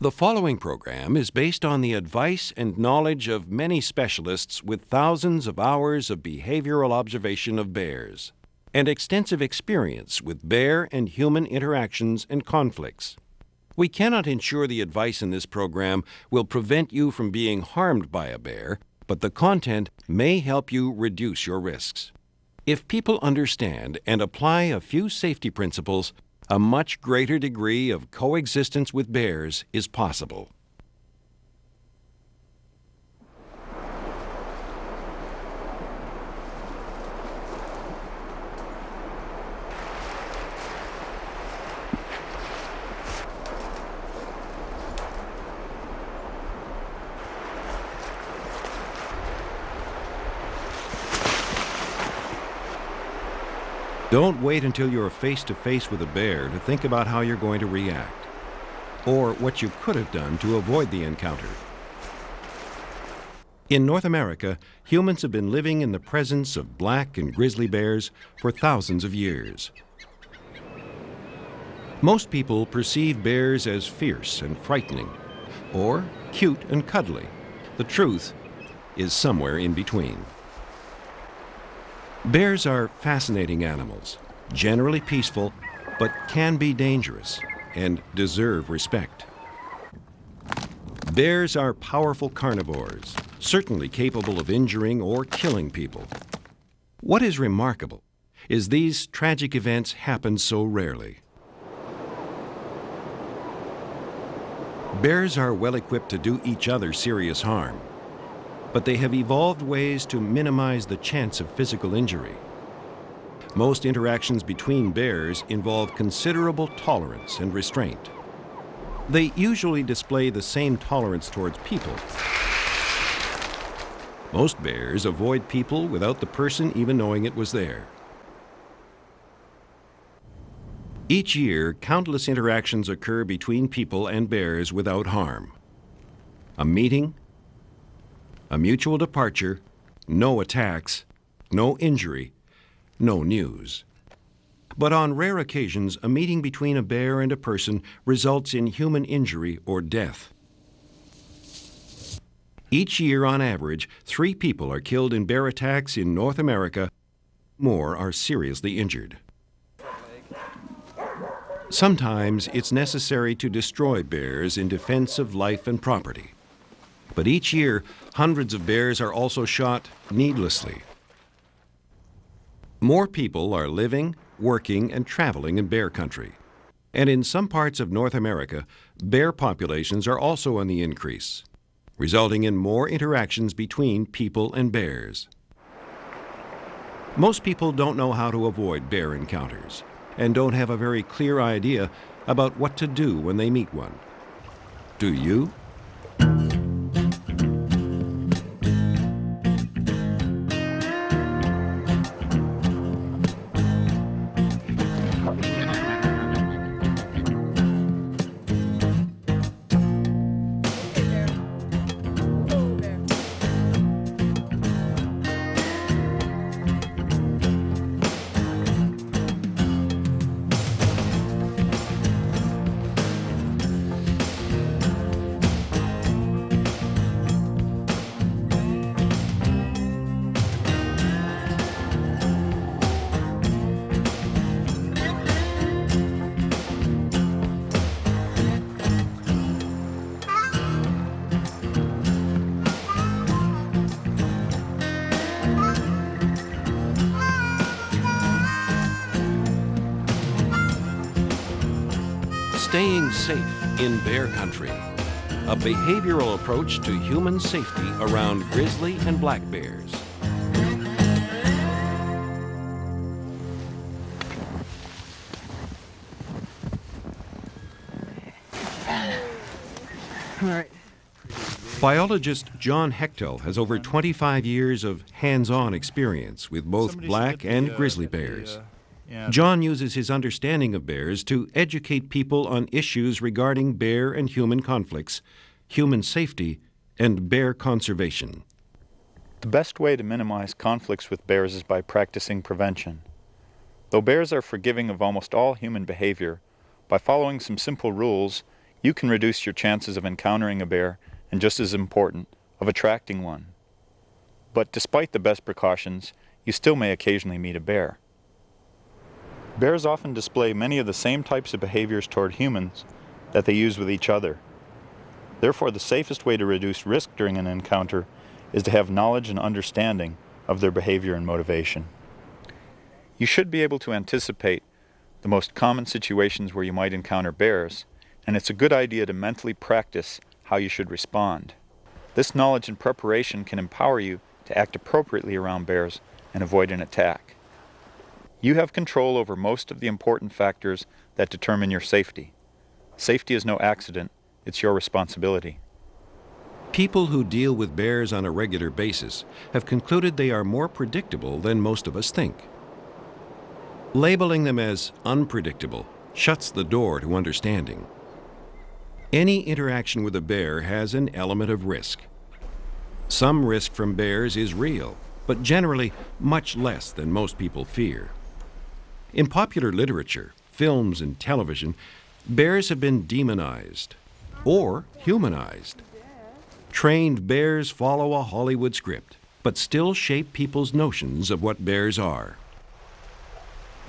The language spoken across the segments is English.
The following program is based on the advice and knowledge of many specialists with thousands of hours of behavioral observation of bears and extensive experience with bear and human interactions and conflicts. We cannot ensure the advice in this program will prevent you from being harmed by a bear, but the content may help you reduce your risks. If people understand and apply a few safety principles, a much greater degree of coexistence with bears is possible. Don't wait until you're face to face with a bear to think about how you're going to react, or what you could have done to avoid the encounter. In North America, humans have been living in the presence of black and grizzly bears for thousands of years. Most people perceive bears as fierce and frightening, or cute and cuddly. The truth is somewhere in between. Bears are fascinating animals, generally peaceful, but can be dangerous and deserve respect. Bears are powerful carnivores, certainly capable of injuring or killing people. What is remarkable is these tragic events happen so rarely. Bears are well equipped to do each other serious harm, but they have evolved ways to minimize the chance of physical injury. Most interactions between bears involve considerable tolerance and restraint. They usually display the same tolerance towards people. Most bears avoid people without the person even knowing it was there. Each year, countless interactions occur between people and bears without harm. A meeting, a mutual departure, no attacks, no injury, no news. But on rare occasions, a meeting between a bear and a person results in human injury or death. Each year, on average, 3 people are killed in bear attacks in North America. More are seriously injured. Sometimes it's necessary to destroy bears in defense of life and property. But each year, hundreds of bears are also shot needlessly. More people are living, working, and traveling in bear country. And in some parts of North America, bear populations are also on the increase, resulting in more interactions between people and bears. Most people don't know how to avoid bear encounters and don't have a very clear idea about what to do when they meet one. Do you? Staying safe in bear country, a behavioral approach to human safety around grizzly and black bears. All right. Biologist John Hechtel has over 25 years of hands-on experience with both black and grizzly bears. John uses his understanding of bears to educate people on issues regarding bear and human conflicts, human safety, and bear conservation. The best way to minimize conflicts with bears is by practicing prevention. Though bears are forgiving of almost all human behavior, by following some simple rules, You can reduce your chances of encountering a bear and, just as important, of attracting one. But despite the best precautions, you still may occasionally meet a bear. Bears often display many of the same types of behaviors toward humans that they use with each other. Therefore, the safest way to reduce risk during an encounter is to have knowledge and understanding of their behavior and motivation. You should be able to anticipate the most common situations where you might encounter bears, and it's a good idea to mentally practice how you should respond. This knowledge and preparation can empower you to act appropriately around bears and avoid an attack. You have control over most of the important factors that determine your safety. Safety is no accident, it's your responsibility. People who deal with bears on a regular basis have concluded they are more predictable than most of us think. Labeling them as unpredictable shuts the door to understanding. Any interaction with a bear has an element of risk. Some risk from bears is real, but generally much less than most people fear. In popular literature, films, and television, bears have been demonized or humanized. Trained bears follow a Hollywood script, but still shape people's notions of what bears are.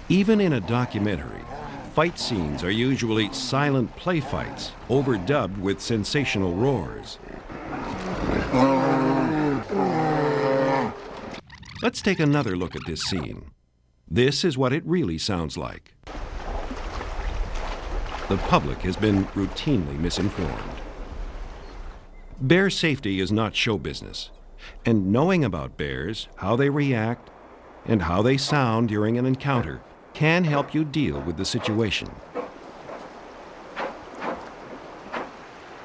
Even in a documentary, fight scenes are usually silent play fights, overdubbed with sensational roars. Let's take another look at this scene. This is what it really sounds like. The public has been routinely misinformed. Bear safety is not show business, and knowing about bears, how they react, and how they sound during an encounter can help you deal with the situation.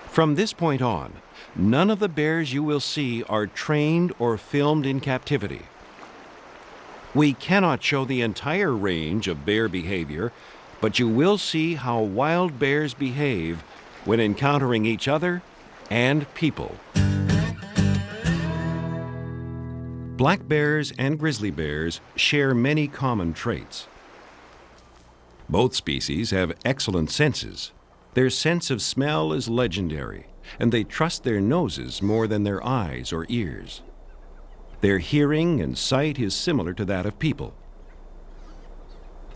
From this point on, none of the bears you will see are trained or filmed in captivity. We cannot show the entire range of bear behavior, but you will see how wild bears behave when encountering each other and people. Black bears and grizzly bears share many common traits. Both species have excellent senses. Their sense of smell is legendary, and they trust their noses more than their eyes or ears. Their hearing and sight is similar to that of people.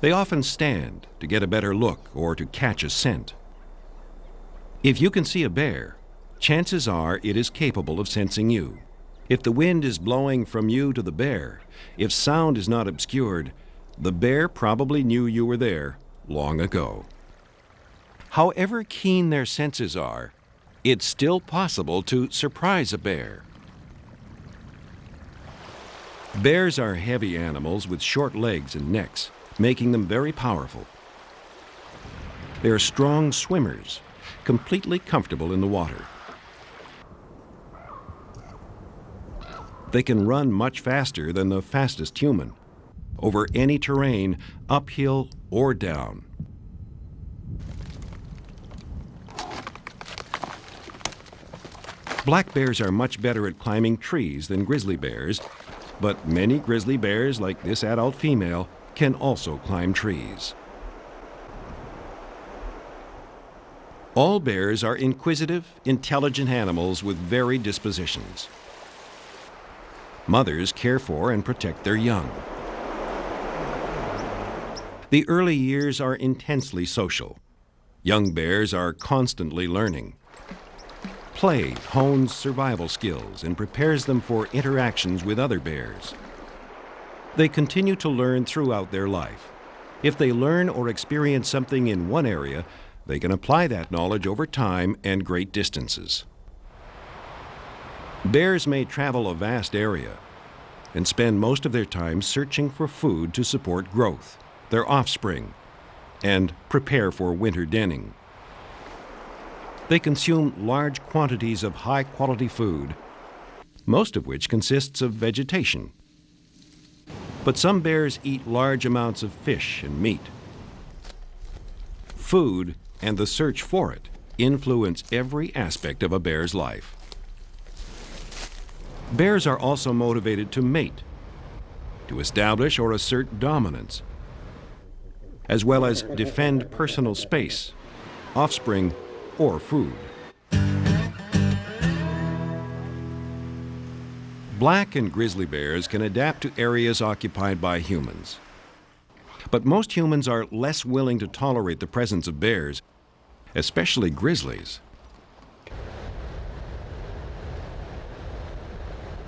They often stand to get a better look or to catch a scent. If you can see a bear, chances are it is capable of sensing you. If the wind is blowing from you to the bear, if sound is not obscured, the bear probably knew you were there long ago. However keen their senses are, it's still possible to surprise a bear. Bears are heavy animals with short legs and necks, making them very powerful. They are strong swimmers, completely comfortable in the water. They can run much faster than the fastest human, over any terrain, uphill or down. Black bears are much better at climbing trees than grizzly bears, but many grizzly bears, like this adult female, can also climb trees. All bears are inquisitive, intelligent animals with varied dispositions. Mothers care for and protect their young. The early years are intensely social. Young bears are constantly learning. Play hones survival skills and prepares them for interactions with other bears. They continue to learn throughout their life. If they learn or experience something in one area, they can apply that knowledge over time and great distances. Bears may travel a vast area and spend most of their time searching for food to support growth, their offspring, and prepare for winter denning. They consume large quantities of high-quality food, most of which consists of vegetation. But some bears eat large amounts of fish and meat. Food and the search for it influence every aspect of a bear's life. Bears are also motivated to mate, to establish or assert dominance, as well as defend personal space, offspring, or food. Black and grizzly bears can adapt to areas occupied by humans. But most humans are less willing to tolerate the presence of bears, especially grizzlies.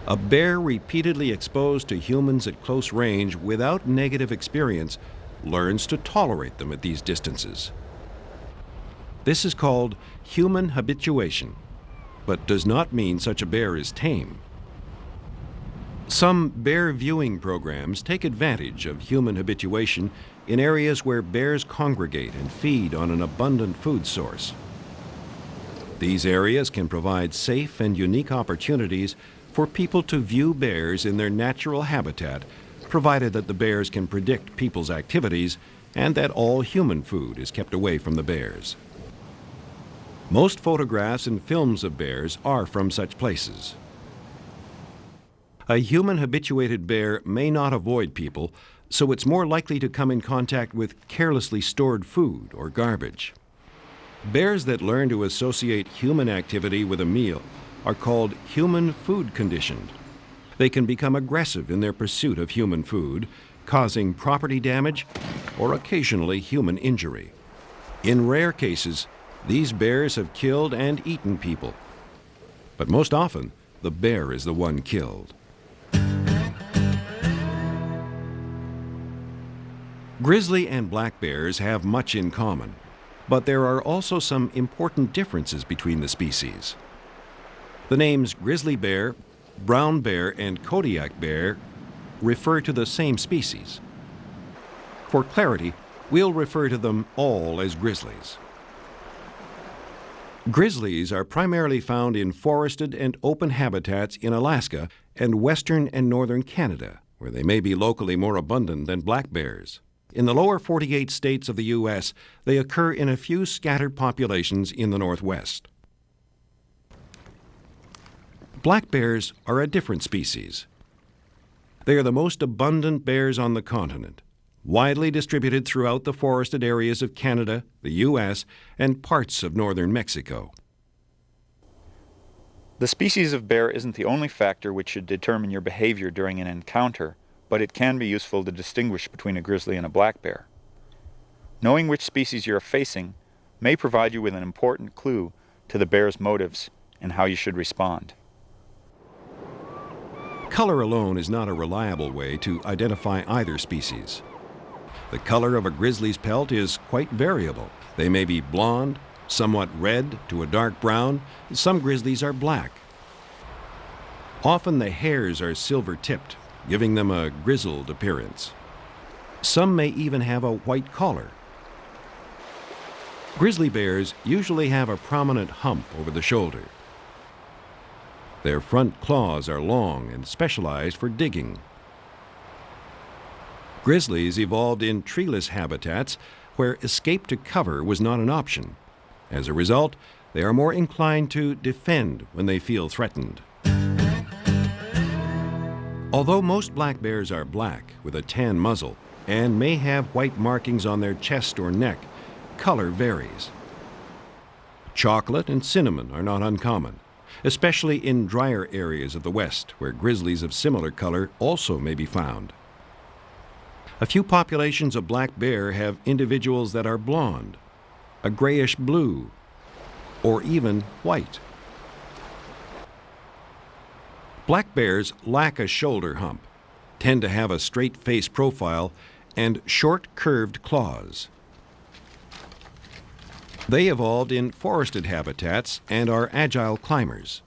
A bear repeatedly exposed to humans at close range without negative experience learns to tolerate them at these distances. This is called human habituation, but does not mean such a bear is tame. Some bear viewing programs take advantage of human habituation in areas where bears congregate and feed on an abundant food source. These areas can provide safe and unique opportunities for people to view bears in their natural habitat, provided that the bears can predict people's activities and that all human food is kept away from the bears. Most photographs and films of bears are from such places. A human habituated bear may not avoid people, so it's more likely to come in contact with carelessly stored food or garbage. Bears that learn to associate human activity with a meal are called human food conditioned. They can become aggressive in their pursuit of human food, causing property damage or occasionally human injury. In rare cases, these bears have killed and eaten people. But most often, the bear is the one killed. Grizzly and black bears have much in common, but there are also some important differences between the species. The names grizzly bear, brown bear, and Kodiak bear refer to the same species. For clarity, we'll refer to them all as grizzlies. Grizzlies are primarily found in forested and open habitats in Alaska and western and northern Canada, where they may be locally more abundant than black bears. In the lower 48 states of the U.S., they occur in a few scattered populations in the Northwest. Black bears are a different species. They are the most abundant bears on the continent, widely distributed throughout the forested areas of Canada, the U.S., and parts of northern Mexico. The species of bear isn't the only factor which should determine your behavior during an encounter, but it can be useful to distinguish between a grizzly and a black bear. Knowing which species you are facing may provide you with an important clue to the bear's motives and how you should respond. Color alone is not a reliable way to identify either species. The color of a grizzly's pelt is quite variable. They may be blonde, somewhat red to a dark brown. Some grizzlies are black. Often the hairs are silver-tipped, giving them a grizzled appearance. Some may even have a white collar. Grizzly bears usually have a prominent hump over the shoulder. Their front claws are long and specialized for digging. Grizzlies evolved in treeless habitats where escape to cover was not an option. As a result, they are more inclined to defend when they feel threatened. Although most black bears are black with a tan muzzle and may have white markings on their chest or neck, color varies. Chocolate and cinnamon are not uncommon, especially in drier areas of the West where grizzlies of similar color also may be found. A few populations of black bear have individuals that are blonde, a grayish blue, or even white. Black bears lack a shoulder hump, tend to have a straight face profile, and short curved claws. They evolved in forested habitats and are agile climbers.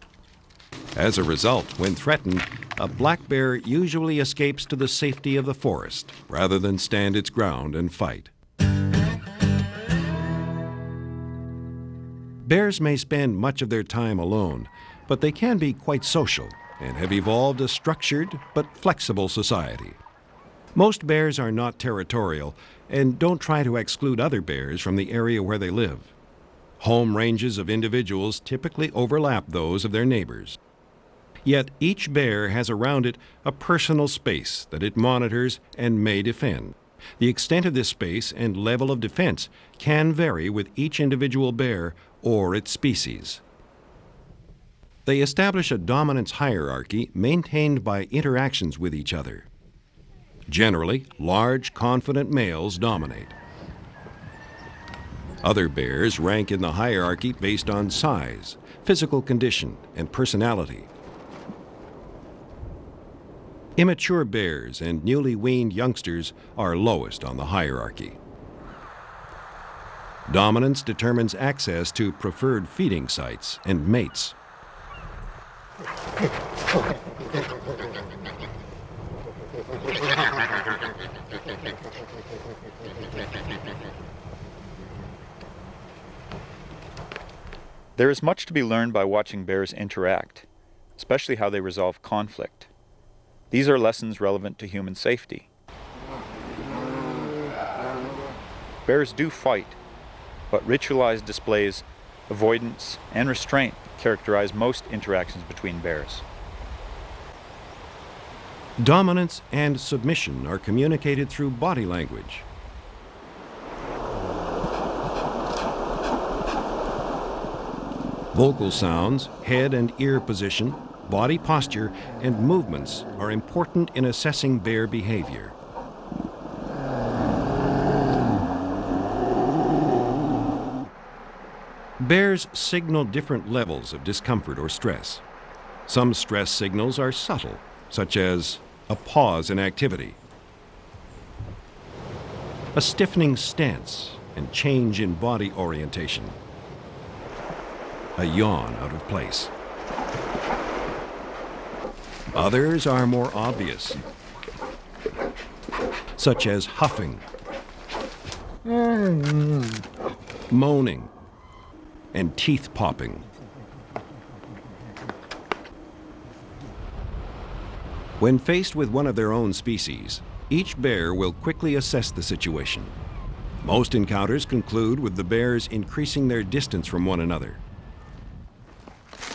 As a result, when threatened, a black bear usually escapes to the safety of the forest rather than stand its ground and fight. Bears may spend much of their time alone, but they can be quite social and have evolved a structured but flexible society. Most bears are not territorial and don't try to exclude other bears from the area where they live. Home ranges of individuals typically overlap those of their neighbors. Yet each bear has around it a personal space that it monitors and may defend. The extent of this space and level of defense can vary with each individual bear or its species. They establish a dominance hierarchy maintained by interactions with each other. Generally, large, confident males dominate. Other bears rank in the hierarchy based on size, physical condition, and personality. Immature bears and newly weaned youngsters are lowest on the hierarchy. Dominance determines access to preferred feeding sites and mates. There is much to be learned by watching bears interact, especially how they resolve conflict. These are lessons relevant to human safety. Bears do fight, but ritualized displays, avoidance, and restraint characterize most interactions between bears. Dominance and submission are communicated through body language. Vocal sounds, head and ear position, body posture, and movements are important in assessing bear behavior. Bears signal different levels of discomfort or stress. Some stress signals are subtle, such as a pause in activity, a stiffening stance and change in body orientation, a yawn out of place. Others are more obvious, such as huffing, moaning, and teeth popping. When faced with one of their own species, each bear will quickly assess the situation. Most encounters conclude with the bears increasing their distance from one another.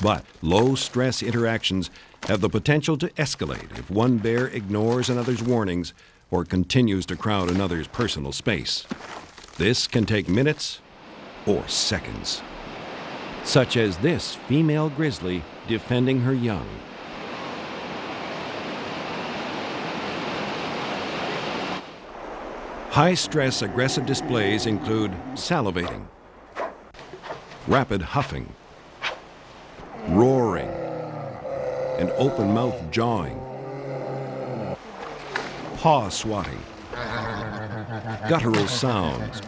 But low-stress interactions have the potential to escalate if one bear ignores another's warnings or continues to crowd another's personal space. This can take minutes or seconds, such as this female grizzly defending her young. High-stress aggressive displays include salivating, rapid huffing, roaring, and open-mouth jawing, paw swatting, guttural sounds,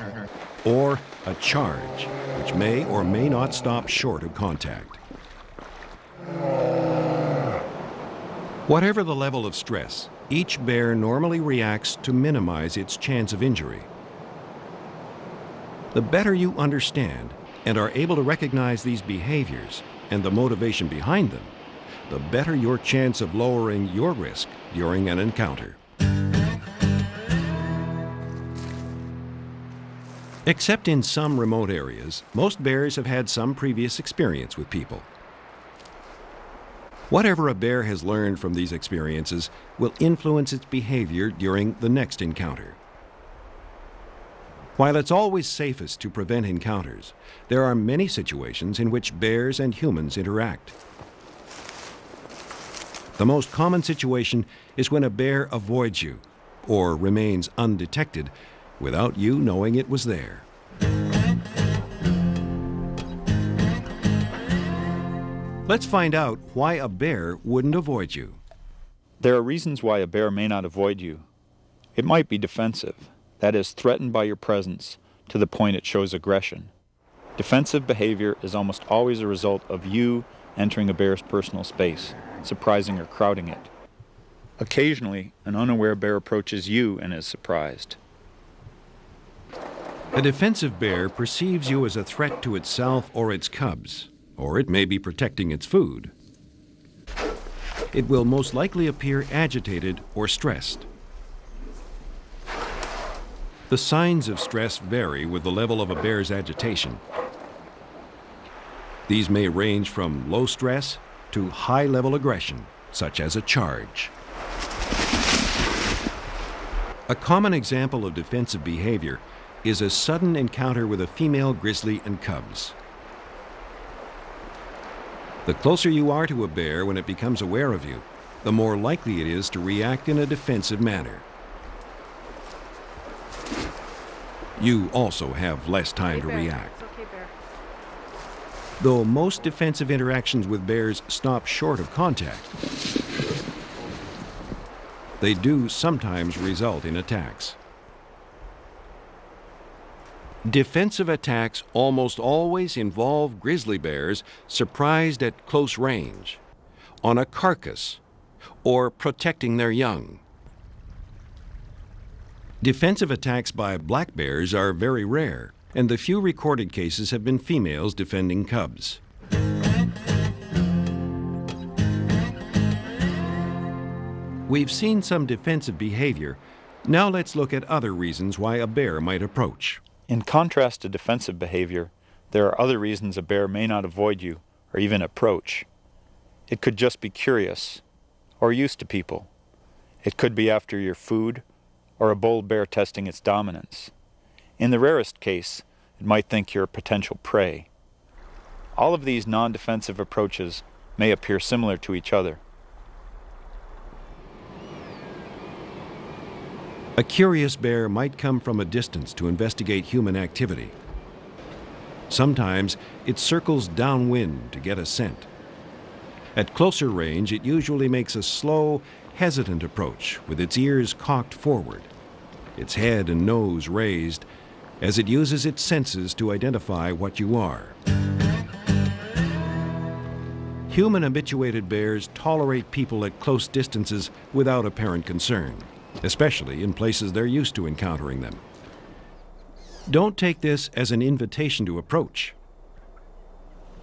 or a charge, which may or may not stop short of contact. Whatever the level of stress, each bear normally reacts to minimize its chance of injury. The better you understand and are able to recognize these behaviors and the motivation behind them, the better your chance of lowering your risk during an encounter. Except in some remote areas, most bears have had some previous experience with people. Whatever a bear has learned from these experiences will influence its behavior during the next encounter. While it's always safest to prevent encounters, there are many situations in which bears and humans interact. The most common situation is when a bear avoids you or remains undetected without you knowing it was there. Let's find out why a bear wouldn't avoid you. There are reasons why a bear may not avoid you. It might be defensive, that is, threatened by your presence to the point it shows aggression. Defensive behavior is almost always a result of you entering a bear's personal space, surprising or crowding it. Occasionally, an unaware bear approaches you and is surprised. A defensive bear perceives you as a threat to itself or its cubs, or it may be protecting its food. It will most likely appear agitated or stressed. The signs of stress vary with the level of a bear's agitation. These may range from low stress to high-level aggression, such as a charge. A common example of defensive behavior is a sudden encounter with a female grizzly and cubs. The closer you are to a bear when it becomes aware of you, the more likely it is to react in a defensive manner. You also have less time to react. It's okay, bear. Though most defensive interactions with bears stop short of contact, they do sometimes result in attacks. Defensive attacks almost always involve grizzly bears surprised at close range, on a carcass, or protecting their young. Defensive attacks by black bears are very rare, and the few recorded cases have been females defending cubs. We've seen some defensive behavior. Now let's look at other reasons why a bear might approach. In contrast to defensive behavior, there are other reasons a bear may not avoid you or even approach. It could just be curious or used to people. It could be after your food or a bold bear testing its dominance. In the rarest case, it might think you're a potential prey. All of these non-defensive approaches may appear similar to each other. A curious bear might come from a distance to investigate human activity. Sometimes it circles downwind to get a scent. At closer range, it usually makes a slow, hesitant approach with its ears cocked forward, its head and nose raised, as it uses its senses to identify what you are. Human-habituated bears tolerate people at close distances without apparent concern, especially in places they're used to encountering them. Don't take this as an invitation to approach.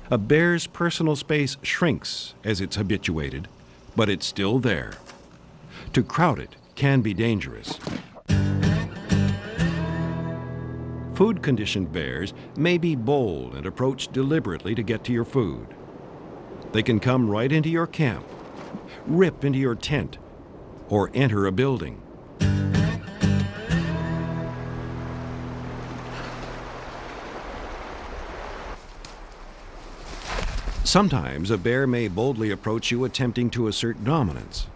A bear's personal space shrinks as it's habituated, but it's still there. To crowd it can be dangerous. Food-conditioned bears may be bold and approach deliberately to get to your food. They can come right into your camp, rip into your tent, or enter a building. Sometimes a bear may boldly approach you attempting to assert dominance.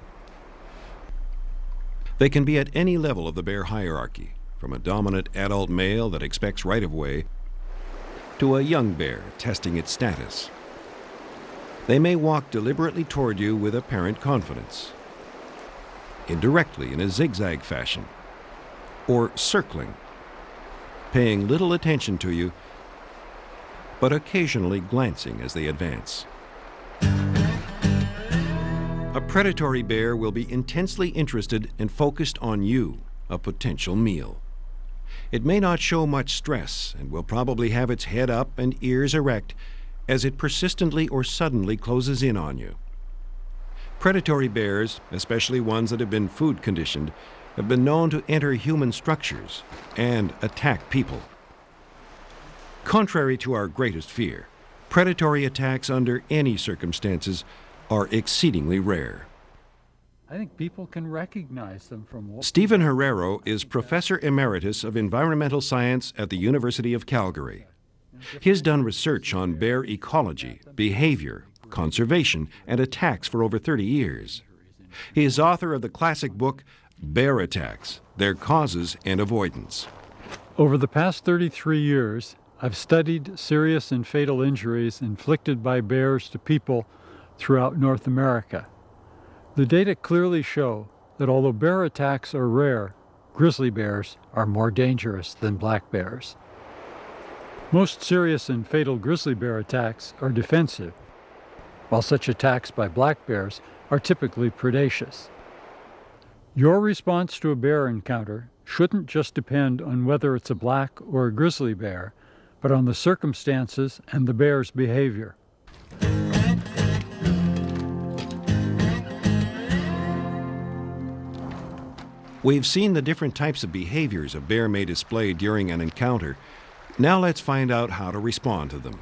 They can be at any level of the bear hierarchy, from a dominant adult male that expects right-of-way to a young bear testing its status. They may walk deliberately toward you with apparent confidence, indirectly in a zigzag fashion, or circling, paying little attention to you, but occasionally glancing as they advance. A predatory bear will be intensely interested and focused on you, a potential meal. It may not show much stress and will probably have its head up and ears erect as it persistently or suddenly closes in on you. Predatory bears, especially ones that have been food conditioned, have been known to enter human structures and attack people. Contrary to our greatest fear, predatory attacks under any circumstances are exceedingly rare. I think people can recognize them from... Stephen Herrero is Professor Emeritus of Environmental Science at the University of Calgary. He's done research on bear ecology, behavior, conservation, and attacks for over 30 years. He is author of the classic book, Bear Attacks, Their Causes and Avoidance. Over the past 33 years, I've studied serious and fatal injuries inflicted by bears to people throughout North America. The data clearly show that although bear attacks are rare, grizzly bears are more dangerous than black bears. Most serious and fatal grizzly bear attacks are defensive, while such attacks by black bears are typically predaceous. Your response to a bear encounter shouldn't just depend on whether it's a black or a grizzly bear, but on the circumstances and the bear's behavior. We've seen the different types of behaviors a bear may display during an encounter. Now let's find out how to respond to them.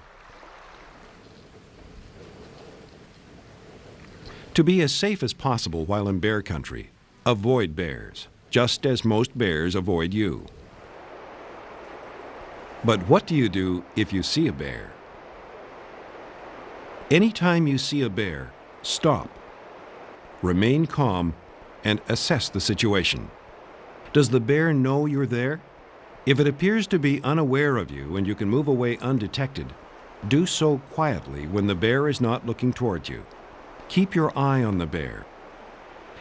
To be as safe as possible while in bear country, avoid bears, just as most bears avoid you. But what do you do if you see a bear? Anytime you see a bear, stop, remain calm, and assess the situation. Does the bear know you're there? If it appears to be unaware of you and you can move away undetected, do so quietly when the bear is not looking toward you. Keep your eye on the bear.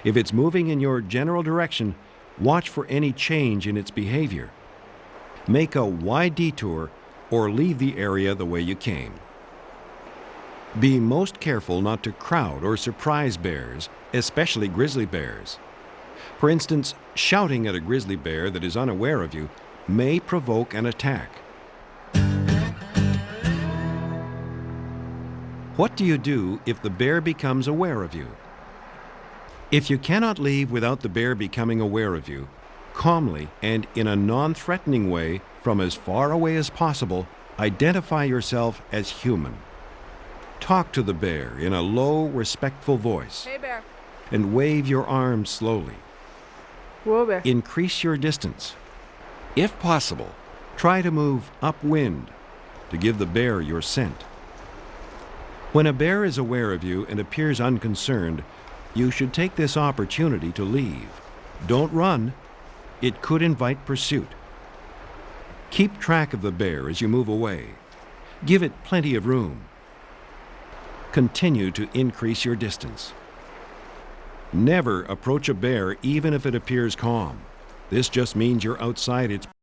If it's moving in your general direction, watch for any change in its behavior. Make a wide detour or leave the area the way you came. Be most careful not to crowd or surprise bears, especially grizzly bears. For instance, shouting at a grizzly bear that is unaware of you may provoke an attack. What do you do if the bear becomes aware of you? If you cannot leave without the bear becoming aware of you, calmly and in a non-threatening way from as far away as possible, identify yourself as human. Talk to the bear in a low, respectful voice. Hey, bear. And wave your arms slowly. Whoa, bear. Increase your distance. If possible, try to move upwind to give the bear your scent. When a bear is aware of you and appears unconcerned, you should take this opportunity to leave. Don't run. It could invite pursuit. Keep track of the bear as you move away. Give it plenty of room. Continue to increase your distance. Never approach a bear even if it appears calm. This just means you're outside its